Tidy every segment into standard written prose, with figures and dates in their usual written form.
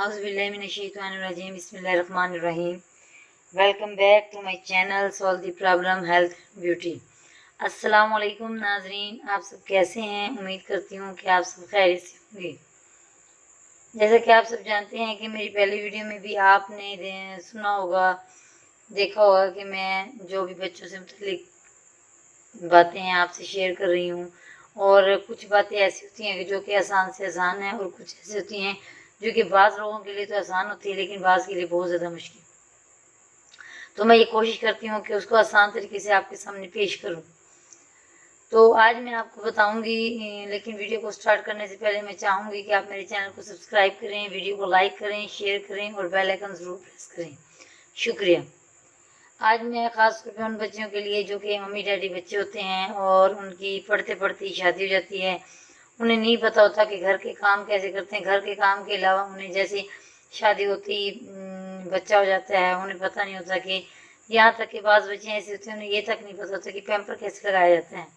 Auzubillahiminash-shaytanir-rajim. Bismillahir-rahmanir-rahim. Welcome back to my channel solve the problem health beauty. अस्सलाम वालेकुम नाजरीन, आप सब कैसे हैं? उम्मीद करती हूँ कि आप सब खैरियत से होंगे। जैसा कि आप सब जानते हैं कि मेरी पहली वीडियो में भी आपने सुना होगा, देखा होगा कि मैं जो भी बच्चों से मुतल्लिक बातें हैं आपसे शेयर कर रही हूँ, और कुछ बातें ऐसी होती हैं जो कि आसान से आसान है, और कुछ ऐसी होती हैं जो कि बाज़ लोगों के लिए तो आसान होती है लेकिन बाज़ के लिए बहुत ज़्यादा मुश्किल। तो मैं ये कोशिश करती हूँ कि उसको आसान तरीके से आपके सामने पेश करूँ। तो आज मैं आपको बताऊंगी, लेकिन वीडियो को स्टार्ट करने से पहले मैं चाहूँगी कि आप मेरे चैनल को सब्सक्राइब करें, वीडियो को लाइक करें, शेयर करें और बेल आइकन ज़रूर प्रेस करें। शुक्रिया। आज मैं ख़ास करके उन बच्चों के लिए जो कि मम्मी डैडी बच्चे होते हैं और उनकी पढ़ते पढ़ते ही शादी हो जाती है, उन्हें नहीं पता होता कि घर के काम कैसे करते हैं। घर के काम के अलावा उन्हें जैसे शादी होती बच्चा हो जाता है, उन्हें पता नहीं होता कि यहाँ तक के बाद बच्चे ऐसे होते हैं उन्हें ये तक नहीं पता होता कि पैम्पर कैसे लगाया जाता है,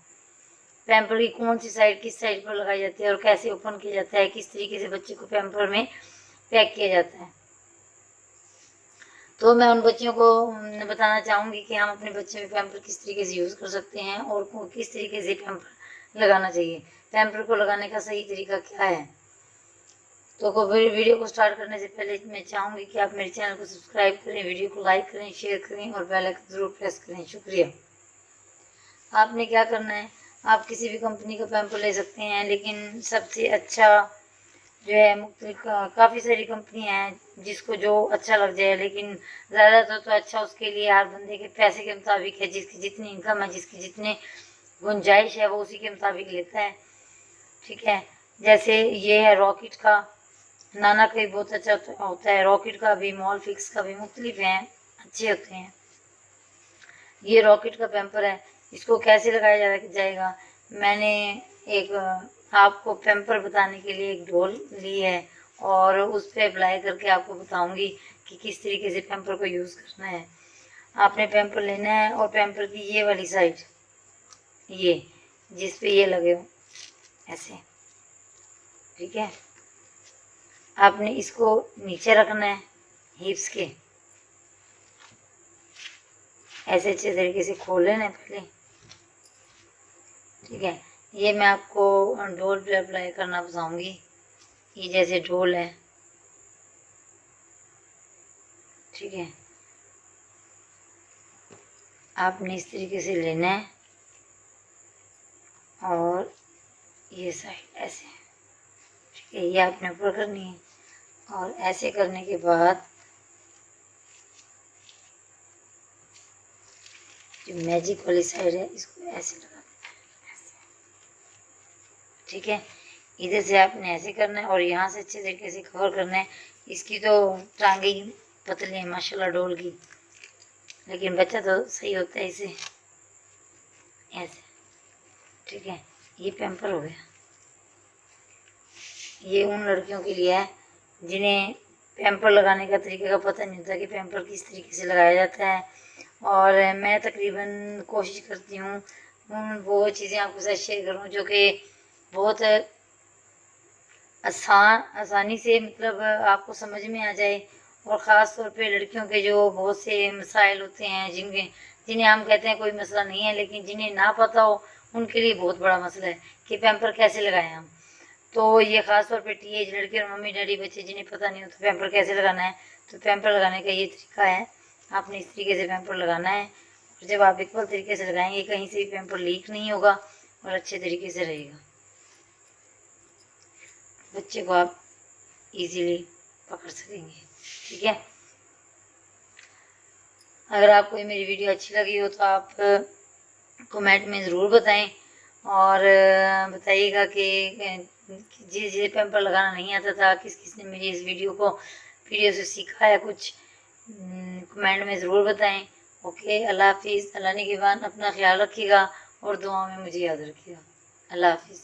पैम्पर की कौन सी साइड किस साइड पर लगाई जाती है और कैसे ओपन किया जाता है, किस तरीके से बच्चे को पैम्पर में पैक किया जाता है। तो मैं उन बच्चों को बताना चाहूँगी कि हम अपने बच्चे में पैम्पर किस तरीके से यूज़ कर सकते हैं और किस तरीके से पैम्पर लगाना चाहिए, पैम्पर को लगाने का सही तरीका क्या है। तो वीडियो को स्टार्ट करने से पहले मैं चाहूँगी कि आप मेरे चैनल को सब्सक्राइब करें, वीडियो को लाइक करें, शेयर करें और बेल आइकन ज़रूर प्रेस करें। शुक्रिया। आपने क्या करना है, आप किसी भी कंपनी का पैम्पर ले सकते हैं, लेकिन सबसे अच्छा जो है काफ़ी सारी कंपनियाँ हैं जिसको जो अच्छा लग जाए, लेकिन ज़्यादातर तो अच्छा उसके लिए हर बंदे के पैसे के मुताबिक है, जिसकी जितनी इनकम है, जिसकी जितनी गुंजाइश है वो उसी के मुताबिक लेता है। ठीक है, जैसे ये है रॉकेट का, नाना का भी बहुत अच्छा होता है, रॉकेट का भी, मॉल फिक्स का भी, मुख्तलिफ हैं, अच्छे होते हैं। ये रॉकेट का पैम्पर है, इसको कैसे लगाया जाएगा, मैंने एक आपको पैम्पर बताने के लिए एक डोल ली है और उस पर अप्लाई करके आपको बताऊंगी कि किस तरीके से पैम्पर को यूज़ करना है। आपने पैम्पर लेना है और पैम्पर की ये वाली साइड, ये जिस पे ये लगे हो ऐसे, ठीक है, आपने इसको नीचे रखना है हिप्स के, ऐसे अच्छे तरीके से खोल लेना है पहले। ठीक है, ये मैं आपको डोल पे अप्लाई करना बताऊंगी। ये जैसे डोल है, ठीक है, आपने इस तरीके से लेना है और ये साइड ऐसे, ठीक है, ये आपने ऊपर करनी है और ऐसे करने के बाद जो मैजिक वाली साइड है इसको ऐसे लगा देना है, ऐसे, ठीक है। इधर से आपने ऐसे करना है और यहाँ से अच्छे तरीके से कवर करना है। इसकी तो टांगे ही पतली है माशाल्लाह डोल की, लेकिन बच्चा तो सही होता है इसे ऐसे, ठीक है। ये पैम्पर हो गया। ये उन लड़कियों के लिए है जिन्हें पैम्पर लगाने का तरीके का पता नहीं होता कि पैम्पर किस तरीके से लगाया जाता है, और मैं तकरीबन कोशिश करती हूँ वो चीज़ें आपके साथ शेयर करूँ जो कि बहुत आसानी से मतलब आपको समझ में आ जाए, और ख़ास तौर पे लड़कियों के जो बहुत से मसाइल होते हैं जिन्हें हम कहते हैं कोई मसला नहीं है, लेकिन जिन्हें ना पता हो उनके लिए बहुत बड़ा मसला है कि पैम्पर कैसे लगाएं हम। तो ये ख़ास तौर पे टीएज लड़के और मम्मी डैडी बच्चे जिन्हें पता नहीं होता पैम्पर कैसे लगाना है, तो पैम्पर लगाने का ये तरीका है, आपने इस तरीके से पैम्पर लगाना है और जब आप इक्वल तरीके से लगाएंगे कहीं से भी पैम्पर लीक नहीं होगा और अच्छे तरीके से रहेगा। बच्चे को आप इजीली पकड़ सकेंगे। ठीक है, अगर आपको ये मेरी वीडियो अच्छी लगी हो तो आप कमेंट में ज़रूर बताएं और बताइएगा कि जिसे पैम्पर लगाना नहीं आता था, किस किस ने मेरी इस वीडियो से सीखा है कुछ, कमेंट में ज़रूर बताएं। ओके, अल्लाह हाफिज़। अल्लाह ने के बाद अपना ख्याल रखिएगा और दुआ में मुझे याद रखिएगा। अल्लाह हाफिज़।